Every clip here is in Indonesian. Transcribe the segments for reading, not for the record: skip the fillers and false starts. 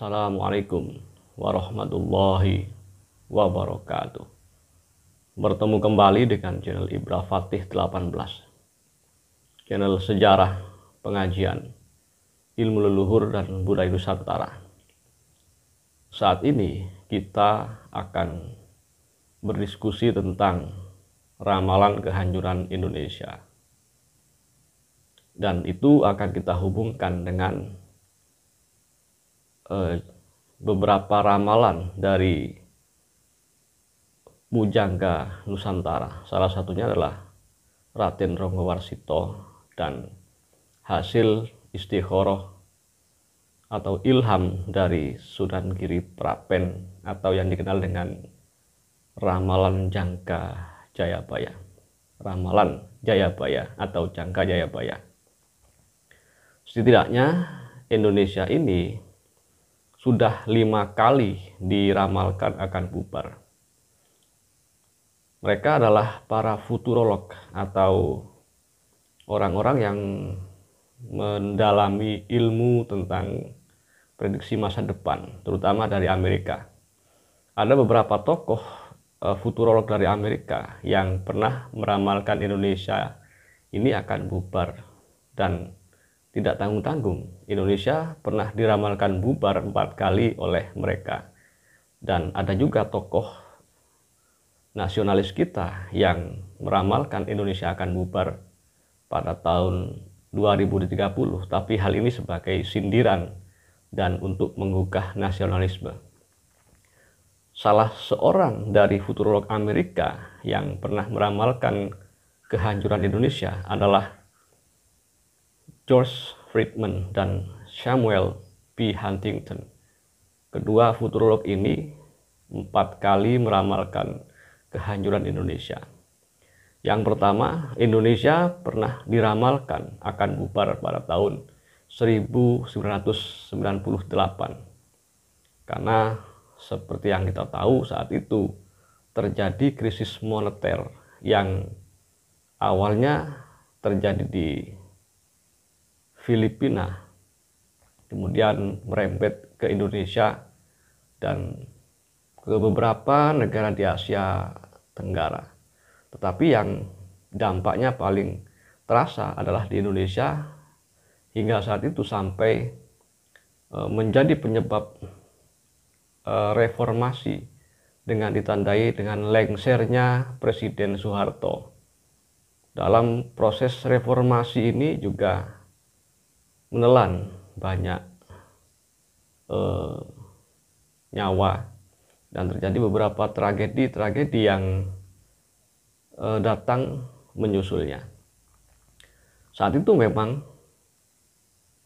Assalamualaikum warahmatullahi wabarakatuh. Bertemu kembali dengan channel Ibra Fatih 18, channel sejarah, pengajian, ilmu leluhur dan budaya Nusantara. Saat ini kita akan berdiskusi tentang ramalan kehancuran Indonesia. Dan itu akan kita hubungkan dengan beberapa ramalan dari Pujangga Nusantara. Salah satunya adalah Raden Ronggowarsito dan hasil istikharah atau ilham dari Sunan Giri Prapen atau yang dikenal dengan Ramalan Jangka Jayabaya. Ramalan Jayabaya atau Jangka Jayabaya. Setidaknya Indonesia ini sudah 5 kali diramalkan akan bubar. Mereka adalah para futurolog atau orang-orang yang mendalami ilmu tentang prediksi masa depan, terutama dari Amerika. Ada beberapa tokoh futurolog dari Amerika yang pernah meramalkan Indonesia ini akan bubar, dan tidak tanggung-tanggung Indonesia pernah diramalkan bubar 4 kali oleh mereka. Dan ada juga tokoh nasionalis kita yang meramalkan Indonesia akan bubar pada tahun 2030, tapi hal ini sebagai sindiran dan untuk menggugah nasionalisme. Salah seorang dari futurolog Amerika yang pernah meramalkan kehancuran Indonesia adalah George Friedman dan Samuel P. Huntington. Kedua futurolog ini 4 kali meramalkan kehancuran Indonesia. Yang pertama, Indonesia pernah diramalkan akan bubar pada tahun 1998. Karena seperti yang kita tahu saat itu terjadi krisis moneter yang awalnya terjadi di Filipina, kemudian merembet ke Indonesia dan ke beberapa negara di Asia Tenggara. Tetapi yang dampaknya paling terasa adalah di Indonesia hingga saat itu sampai menjadi penyebab reformasi dengan ditandai dengan lengsernya Presiden Soeharto. Dalam proses reformasi ini juga menelan banyak nyawa dan terjadi beberapa tragedi yang datang menyusulnya. Saat itu memang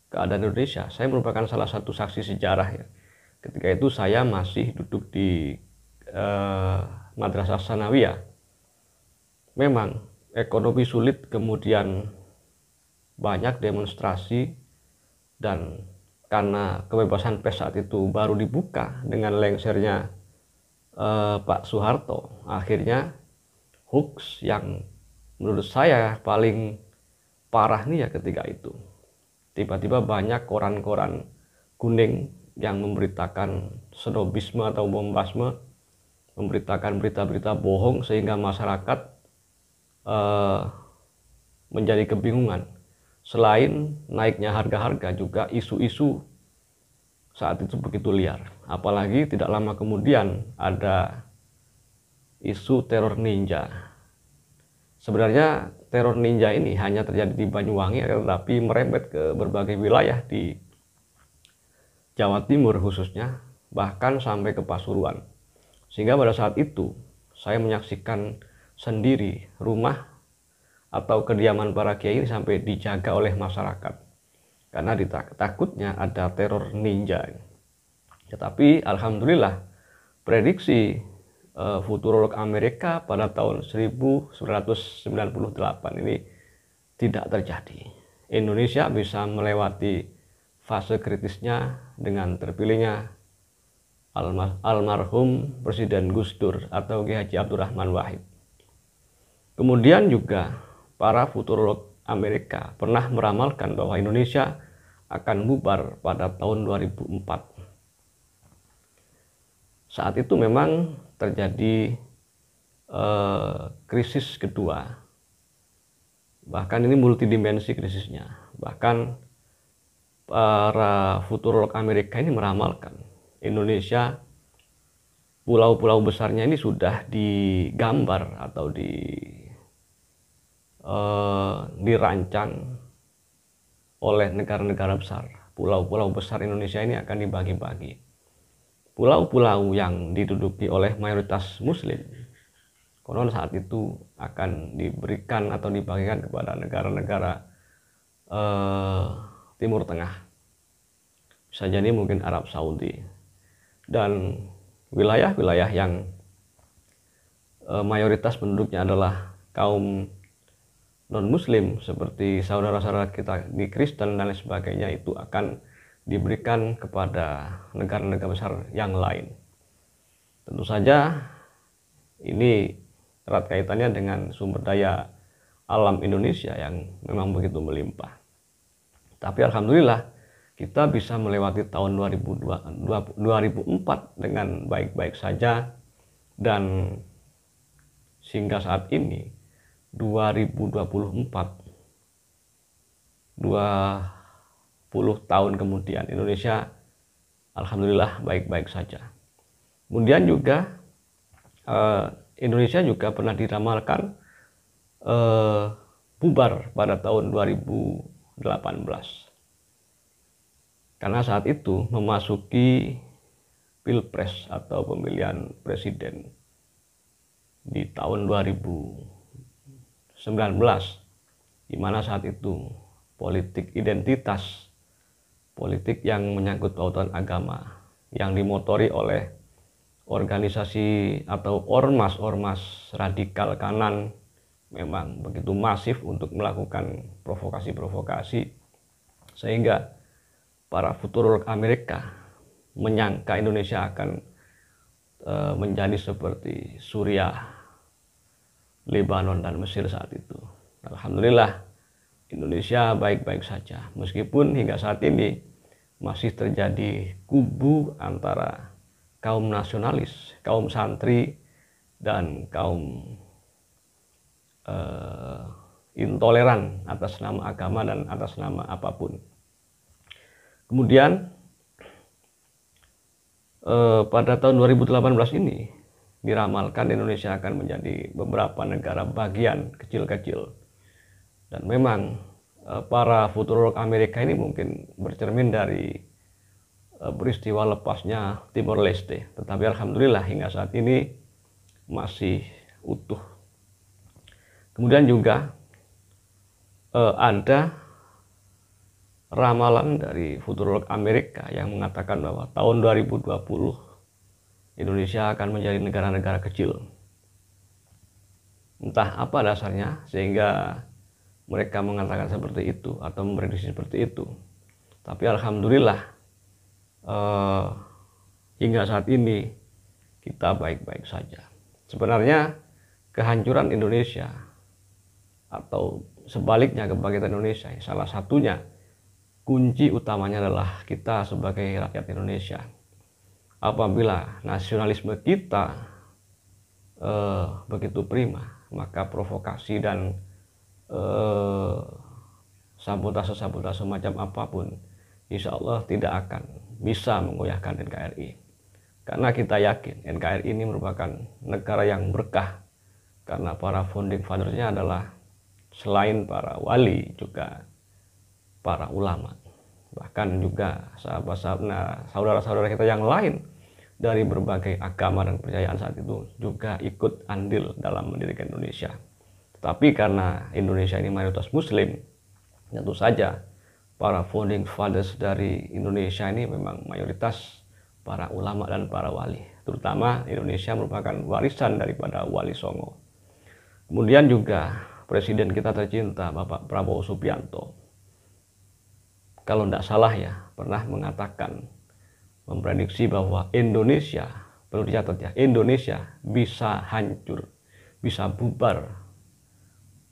keadaan Indonesia, saya merupakan salah satu saksi sejarah ya. Ketika itu saya masih duduk di Madrasah Tsanawiyah. Memang ekonomi sulit, kemudian banyak demonstrasi. Dan karena kebebasan pers saat itu baru dibuka dengan lengsernya Pak Soeharto, akhirnya hoax yang menurut saya paling parah nih ya ketika itu. Tiba-tiba banyak koran-koran kuning yang memberitakan snobisme atau bombasme, memberitakan berita-berita bohong sehingga masyarakat menjadi kebingungan. Selain naiknya harga-harga, juga isu-isu saat itu begitu liar. Apalagi tidak lama kemudian ada isu teror ninja. Sebenarnya teror ninja ini hanya terjadi di Banyuwangi, tetapi merembet ke berbagai wilayah di Jawa Timur khususnya, bahkan sampai ke Pasuruan. Sehingga pada saat itu saya menyaksikan sendiri rumah atau kediaman para kiai ini sampai dijaga oleh masyarakat karena takutnya ada teror ninja. Tetapi alhamdulillah prediksi futurolog Amerika pada tahun 1998 ini tidak terjadi. Indonesia bisa melewati fase kritisnya dengan terpilihnya almarhum Presiden Gus Dur atau Kiai Haji Abdurrahman Wahid. Kemudian juga para futurolog Amerika pernah meramalkan bahwa Indonesia akan bubar pada tahun 2004. saat itu memang terjadi krisis kedua. Bahkan ini multidimensi krisisnya. Bahkan para futurolog Amerika ini meramalkan Indonesia, pulau-pulau besarnya ini sudah digambar atau dirancang oleh negara-negara besar. Pulau-pulau besar Indonesia ini akan dibagi-bagi. Pulau-pulau yang diduduki oleh mayoritas Muslim, konon saat itu akan diberikan atau dibagikan kepada negara-negara Timur Tengah. Bisa jadi mungkin Arab Saudi. Dan wilayah-wilayah yang mayoritas penduduknya adalah kaum non-muslim seperti saudara-saudara kita di Kristen dan lain sebagainya, itu akan diberikan kepada negara-negara besar yang lain. Tentu saja ini erat kaitannya dengan sumber daya alam Indonesia yang memang begitu melimpah. Tapi alhamdulillah kita bisa melewati tahun 2004 dengan baik-baik saja, dan sehingga saat ini 2024, 20 tahun kemudian, Indonesia alhamdulillah baik-baik saja. Kemudian juga Indonesia juga pernah diramalkan bubar pada tahun 2018. Karena saat itu memasuki Pilpres atau pemilihan presiden di tahun 2019, di mana saat itu politik identitas, politik yang menyangkut pautan agama, yang dimotori oleh organisasi atau ormas-ormas radikal kanan memang begitu masif untuk melakukan provokasi-provokasi, sehingga para futurolog Amerika menyangka Indonesia akan menjadi seperti Suriah, Lebanon, dan Mesir saat itu. Alhamdulillah Indonesia baik-baik saja, meskipun hingga saat ini masih terjadi kubu antara kaum nasionalis, kaum santri, dan kaum intoleran atas nama agama dan atas nama apapun. Kemudian pada tahun 2018 ini diramalkan Indonesia akan menjadi beberapa negara bagian kecil-kecil. Dan memang para futurolog Amerika ini mungkin bercermin dari peristiwa lepasnya Timor Leste. Tetapi alhamdulillah hingga saat ini masih utuh. Kemudian juga ada ramalan dari futurolog Amerika yang mengatakan bahwa tahun 2020 Indonesia akan menjadi negara-negara kecil. Entah apa dasarnya sehingga mereka mengatakan seperti itu atau memprediksi seperti itu. Tapi alhamdulillah hingga saat ini kita baik-baik saja. Sebenarnya kehancuran Indonesia atau sebaliknya kebangkitan Indonesia, salah satunya kunci utamanya adalah kita sebagai rakyat Indonesia. Apabila nasionalisme kita begitu prima, maka provokasi dan sabotase-sabotase macam apapun insya Allah tidak akan bisa menggoyahkan NKRI. Karena kita yakin NKRI ini merupakan negara yang berkah, karena para founding fathers-nya adalah selain para wali juga para ulama, bahkan juga saudara-saudara kita yang lain dari berbagai agama dan kepercayaan saat itu juga ikut andil dalam mendirikan Indonesia. Tapi karena Indonesia ini mayoritas Muslim, tentu saja para founding fathers dari Indonesia ini memang mayoritas para ulama dan para wali. Terutama Indonesia merupakan warisan daripada Wali Songo. Kemudian juga Presiden kita tercinta Bapak Prabowo Subianto, kalau tidak salah ya, pernah mengatakan, memprediksi bahwa Indonesia, perlu dicatat ya, Indonesia bisa hancur, bisa bubar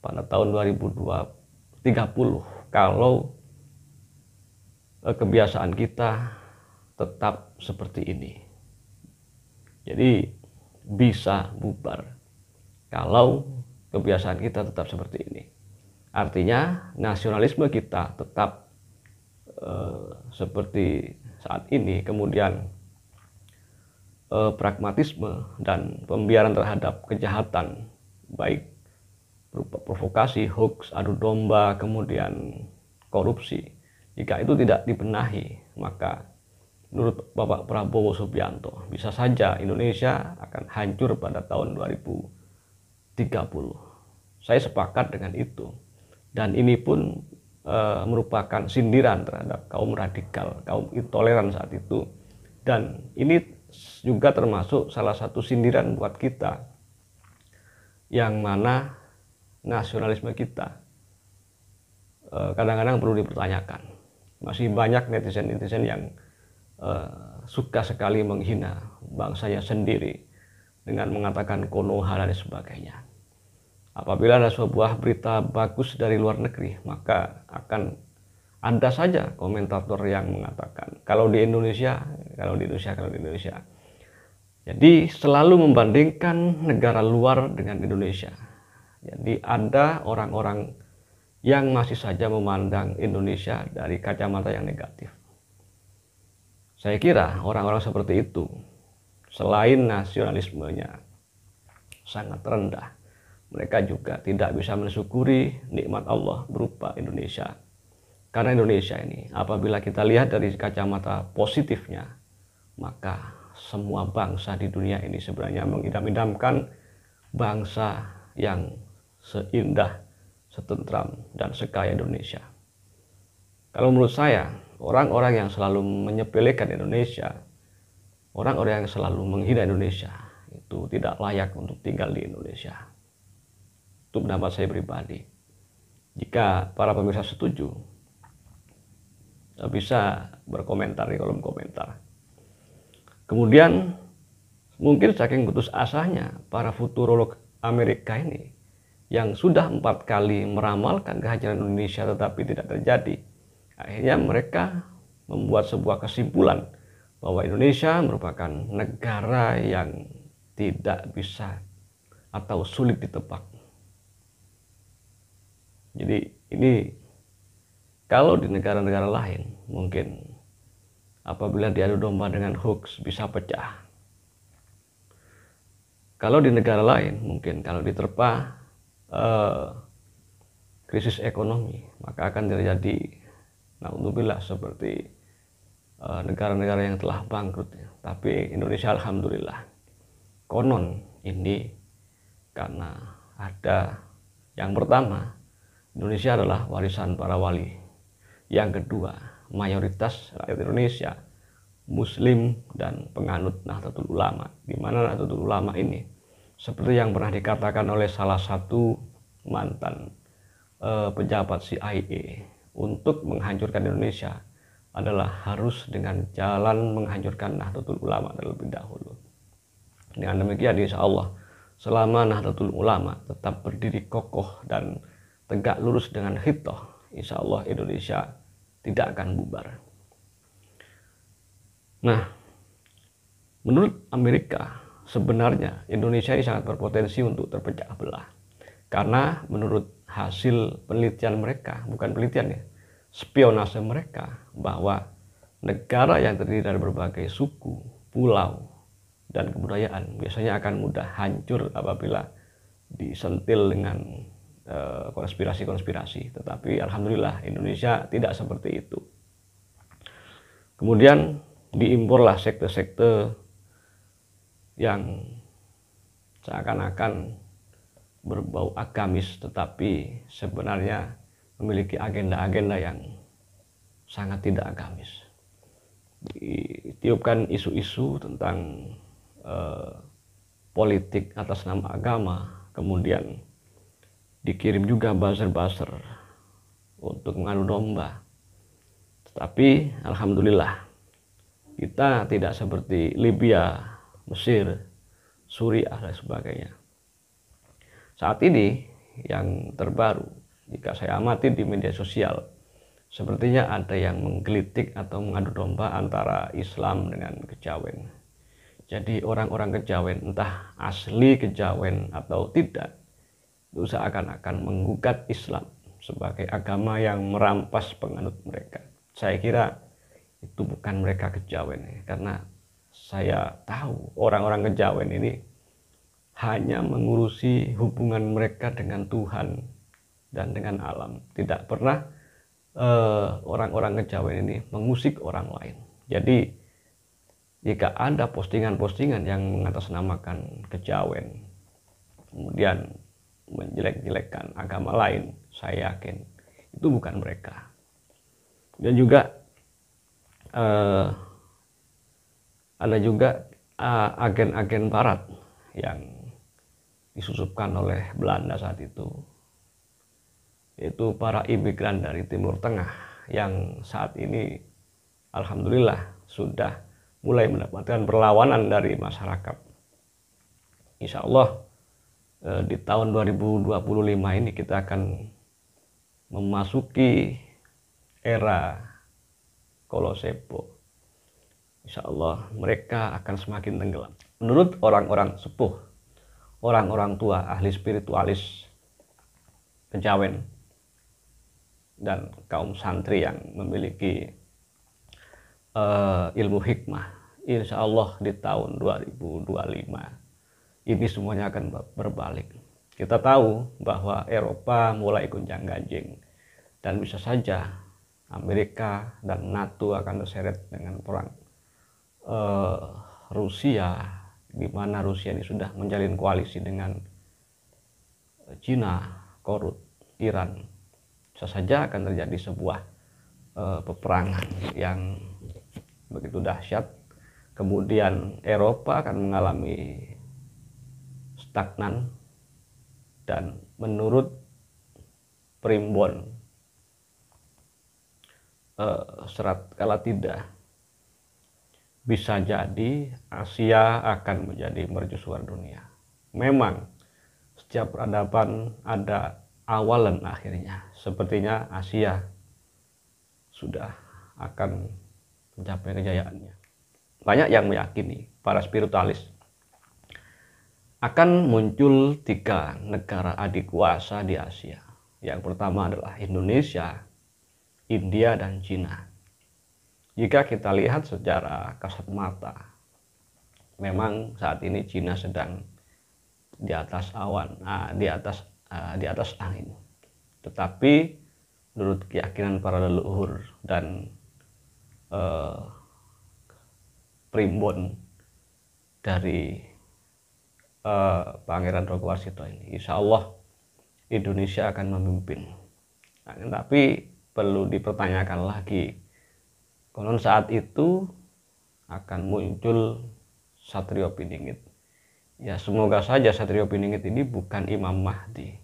pada tahun 2030 kalau kebiasaan kita tetap seperti ini. Jadi bisa bubar kalau kebiasaan kita tetap seperti ini. Artinya nasionalisme kita tetap seperti saat ini, kemudian pragmatisme dan pembiaran terhadap kejahatan, baik berupa provokasi, hoax, adu domba, kemudian korupsi, jika itu tidak dibenahi, maka menurut Bapak Prabowo Subianto, bisa saja Indonesia akan hancur pada tahun 2030. Saya sepakat dengan itu. Dan ini pun merupakan sindiran terhadap kaum radikal, kaum intoleran saat itu. Dan ini juga termasuk salah satu sindiran buat kita, yang mana nasionalisme kita kadang-kadang perlu dipertanyakan. Masih banyak netizen-netizen yang suka sekali menghina bangsanya sendiri dengan mengatakan Konoha dan sebagainya. Apabila ada sebuah berita bagus dari luar negeri, maka akan ada saja komentator yang mengatakan kalau di Indonesia. Jadi selalu membandingkan negara luar dengan Indonesia. Jadi ada orang-orang yang masih saja memandang Indonesia dari kacamata yang negatif. Saya kira orang-orang seperti itu, selain nasionalismenya sangat rendah, mereka juga tidak bisa mensyukuri nikmat Allah berupa Indonesia. Karena Indonesia ini, apabila kita lihat dari kacamata positifnya, maka semua bangsa di dunia ini sebenarnya mengidam-idamkan bangsa yang seindah, setentram, dan sekaya Indonesia. Kalau menurut saya, orang-orang yang selalu menyepelekan Indonesia, orang-orang yang selalu menghina Indonesia, itu tidak layak untuk tinggal di Indonesia. Itu pendapat saya pribadi. Jika para pemirsa setuju, bisa berkomentar di kolom komentar. Kemudian, mungkin saking putus asanya para futurolog Amerika ini, yang sudah 4 kali meramalkan kehancuran Indonesia tetapi tidak terjadi, akhirnya mereka membuat sebuah kesimpulan bahwa Indonesia merupakan negara yang tidak bisa atau sulit ditebak. Jadi ini kalau di negara-negara lain mungkin apabila diadu domba dengan hoax bisa pecah. Kalau di negara lain mungkin kalau diterpa krisis ekonomi, maka akan terjadi naudzubillah seperti negara-negara yang telah bangkrut. Tapi Indonesia alhamdulillah, konon ini karena ada yang pertama, Indonesia adalah warisan para wali. Yang kedua, mayoritas rakyat Indonesia Muslim dan penganut Nahdlatul Ulama, di mana Nahdlatul Ulama ini seperti yang pernah dikatakan oleh salah satu mantan pejabat CIA, untuk menghancurkan Indonesia adalah harus dengan jalan menghancurkan Nahdlatul Ulama terlebih dahulu. Dengan demikian insya Allah selama Nahdlatul Ulama tetap berdiri kokoh dan tegak lurus dengan khitoh, insya Allah Indonesia tidak akan bubar. Nah, menurut Amerika sebenarnya Indonesia ini sangat berpotensi untuk terpecah belah. Karena menurut hasil penelitian mereka, bukan penelitian ya, spionase mereka, bahwa negara yang terdiri dari berbagai suku, pulau, dan kebudayaan biasanya akan mudah hancur apabila disentil dengan konspirasi-konspirasi. Tetapi alhamdulillah Indonesia tidak seperti itu. Kemudian diimporlah sekte-sekte yang seakan-akan berbau agamis tetapi sebenarnya memiliki agenda-agenda yang sangat tidak agamis. Ditiupkan isu-isu tentang politik atas nama agama, kemudian dikirim juga buzzer-buzzer untuk mengadu domba. Tetapi alhamdulillah kita tidak seperti Libya, Mesir, Suriah dan sebagainya. Saat ini yang terbaru, jika saya amati di media sosial, sepertinya ada yang menggelitik atau mengadu domba antara Islam dengan kejawen. Jadi orang-orang kejawen, entah asli kejawen atau tidak, itu seakan-akan menggugat Islam sebagai agama yang merampas penganut mereka. Saya kira itu bukan mereka kejawen ya, karena saya tahu orang-orang kejawen ini hanya mengurusi hubungan mereka dengan Tuhan dan dengan alam. Tidak pernah orang-orang kejawen ini mengusik orang lain. Jadi jika ada postingan-postingan yang mengatasnamakan kejawen, kemudian menjelek-jelekkan agama lain, saya yakin itu bukan mereka. Dan juga ada juga agen-agen barat yang disusupkan oleh Belanda saat itu, yaitu para imigran dari Timur Tengah yang saat ini alhamdulillah sudah mulai mendapatkan perlawanan dari masyarakat. Insya Allah di tahun 2025 ini kita akan memasuki era Kolosepo. Insya Allah mereka akan semakin tenggelam. Menurut orang-orang sepuh, orang-orang tua, ahli spiritualis kejawen dan kaum santri yang memiliki ilmu hikmah, insya Allah di tahun 2025 ini semuanya akan berbalik. Kita tahu bahwa Eropa mulai gonjang-ganjing dan bisa saja Amerika dan NATO akan terseret dengan perang Rusia, di mana Rusia ini sudah menjalin koalisi dengan Cina, Korut, Iran. Bisa saja akan terjadi sebuah peperangan yang begitu dahsyat. Kemudian Eropa akan mengalami stagnan, dan menurut Primbon serat kala tidak, bisa jadi Asia akan menjadi mercusuar dunia. Memang setiap peradaban ada awal dan akhirnya. Sepertinya Asia sudah akan mencapai kejayaannya. Banyak yang meyakini, para spiritualis, akan muncul 3 negara adik kuasa di Asia. Yang pertama adalah Indonesia, India, dan Cina. Jika kita lihat secara kasat mata, memang saat ini Cina sedang di atas awan, di atas angin. Tetapi menurut keyakinan para leluhur dan primbon dari Pangeran Rogowasito ini, insya Allah Indonesia akan memimpin. Tapi perlu dipertanyakan lagi, konon saat itu akan muncul Satrio Piningit. Ya semoga saja Satrio Piningit ini bukan Imam Mahdi.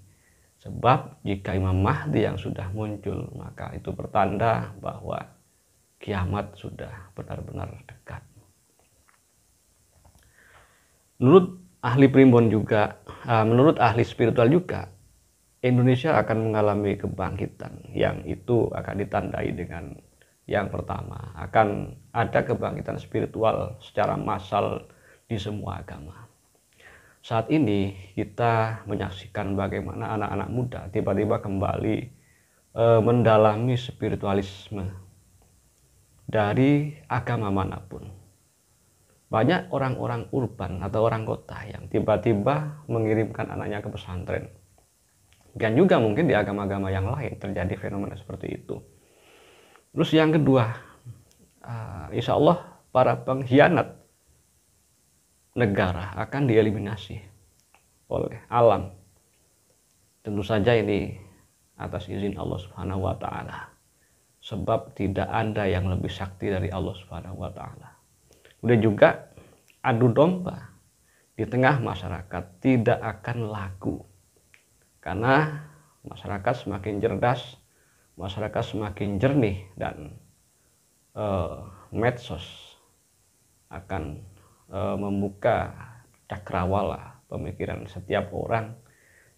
Sebab jika Imam Mahdi yang sudah muncul, maka itu pertanda bahwa kiamat sudah benar-benar dekat. Menurut ahli primbon juga, menurut ahli spiritual juga, Indonesia akan mengalami kebangkitan yang itu akan ditandai dengan yang pertama, akan ada kebangkitan spiritual secara massal di semua agama. Saat ini kita menyaksikan bagaimana anak-anak muda tiba-tiba kembali mendalami spiritualisme dari agama manapun. Banyak orang-orang urban atau orang kota yang tiba-tiba mengirimkan anaknya ke pesantren. Dan juga mungkin di agama-agama yang lain terjadi fenomena seperti itu. Terus yang kedua, insya Allah para pengkhianat negara akan dieliminasi oleh alam. Tentu saja ini atas izin Allah Subhanahu wa taala. Sebab tidak ada yang lebih sakti dari Allah Subhanahu wa taala. Kemudian juga adu domba di tengah masyarakat tidak akan laku. Karena masyarakat semakin cerdas, masyarakat semakin jernih, dan medsos akan membuka cakrawala pemikiran setiap orang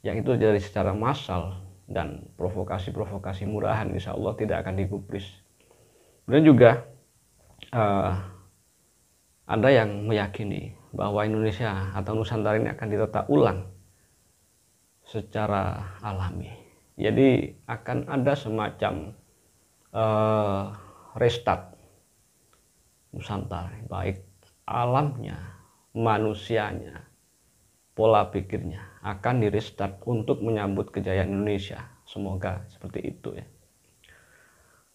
yang itu dari secara massal, dan provokasi-provokasi murahan insya Allah tidak akan digubris. Kemudian juga ada yang meyakini bahwa Indonesia atau Nusantara ini akan ditata ulang secara alami. Jadi akan ada semacam restart Nusantara, baik alamnya, manusianya, pola pikirnya akan di restart untuk menyambut kejayaan Indonesia. Semoga seperti itu ya.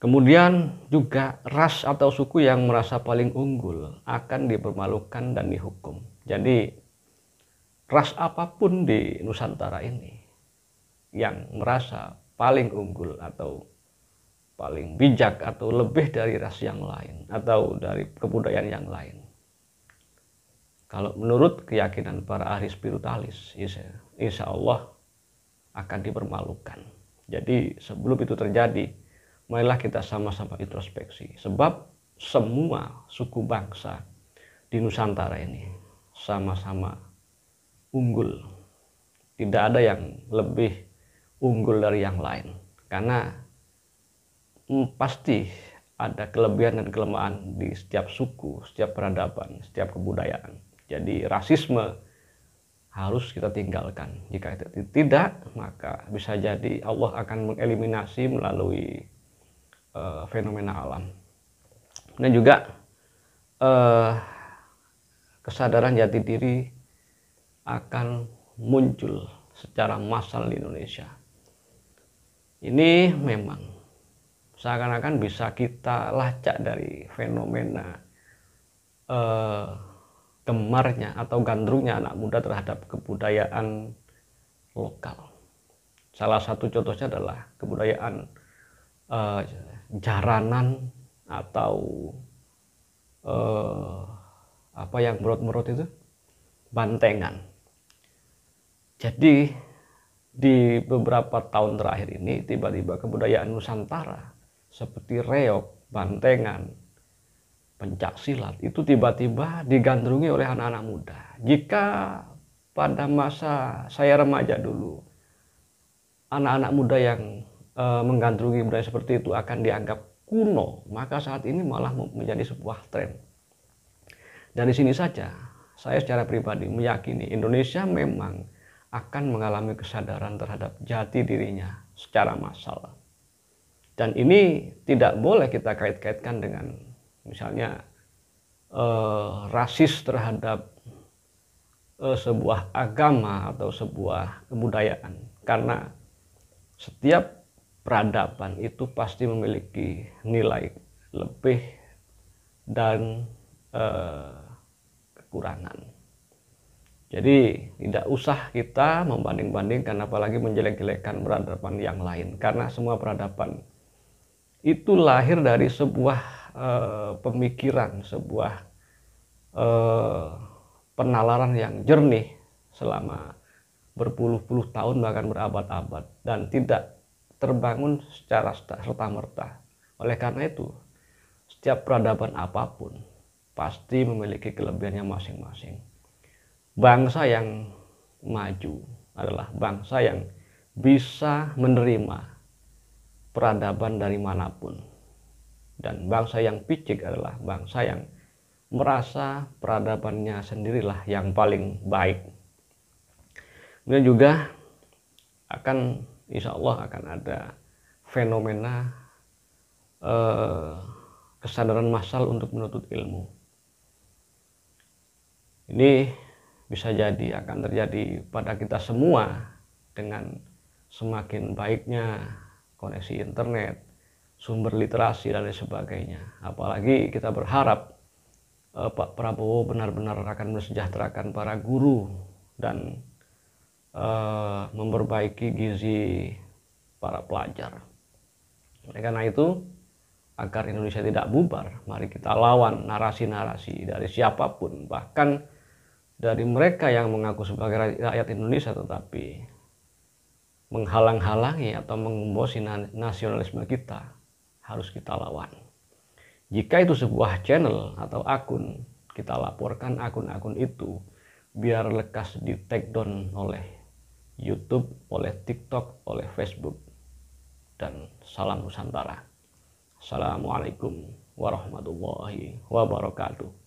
Kemudian juga ras atau suku yang merasa paling unggul akan dipermalukan dan dihukum. Jadi ras apapun di Nusantara ini yang merasa paling unggul atau paling bijak atau lebih dari ras yang lain atau dari kebudayaan yang lain, kalau menurut keyakinan para ahli spiritualis, insya Allah akan dipermalukan. Jadi sebelum itu terjadi, marilah kita sama-sama introspeksi. Sebab semua suku bangsa di Nusantara ini sama-sama unggul. Tidak ada yang lebih unggul dari yang lain. Karena pasti ada kelebihan dan kelemahan di setiap suku, setiap peradaban, setiap kebudayaan. Jadi rasisme harus kita tinggalkan. Jika tidak, maka bisa jadi Allah akan mengeliminasi melalui fenomena alam. Dan juga kesadaran jati diri akan muncul secara massal di Indonesia. Ini memang seakan-akan bisa kita lacak dari fenomena gemarnya atau gandrungnya anak muda terhadap kebudayaan lokal. Salah satu contohnya adalah kebudayaan jaranan atau apa yang merot-merot itu, bantengan. Jadi di beberapa tahun terakhir ini tiba-tiba kebudayaan Nusantara seperti reog, bantengan, pencak silat itu tiba-tiba digandrungi oleh anak-anak muda. Jika pada masa saya remaja dulu anak-anak muda yang menggandrungi budaya seperti itu akan dianggap kuno, maka saat ini malah menjadi sebuah tren. Dan di sini saja saya secara pribadi meyakini Indonesia memang akan mengalami kesadaran terhadap jati dirinya secara massal. Dan ini tidak boleh kita kait-kaitkan dengan misalnya rasis terhadap sebuah agama atau sebuah kebudayaan, karena setiap peradaban itu pasti memiliki nilai lebih dan kekurangan. Jadi tidak usah kita membanding-bandingkan apalagi menjelek-jelekan peradaban yang lain, karena semua peradaban itu lahir dari sebuah pemikiran, sebuah penalaran yang jernih selama berpuluh-puluh tahun bahkan berabad-abad dan tidak terbangun secara serta-merta. Oleh karena itu setiap peradaban apapun pasti memiliki kelebihannya masing-masing. Bangsa yang maju adalah bangsa yang bisa menerima peradaban dari manapun. Dan bangsa yang picik adalah bangsa yang merasa peradabannya sendirilah yang paling baik. Kemudian juga akan insya Allah akan ada fenomena kesadaran massal untuk menuntut ilmu. Ini bisa jadi akan terjadi pada kita semua dengan semakin baiknya koneksi internet, sumber literasi dan lain sebagainya. Apalagi kita berharap Pak Prabowo benar-benar akan mensejahterakan para guru dan memperbaiki gizi para pelajar. Oleh karena itu, agar Indonesia tidak bubar, mari kita lawan narasi-narasi dari siapapun, bahkan dari mereka yang mengaku sebagai rakyat Indonesia tetapi menghalang-halangi atau mengembosi nasionalisme kita, harus kita lawan. Jika itu sebuah channel atau akun, kita laporkan akun-akun itu biar lekas di take down oleh YouTube, oleh TikTok, oleh Facebook. Dan salam Nusantara. Assalamualaikum warahmatullahi wabarakatuh.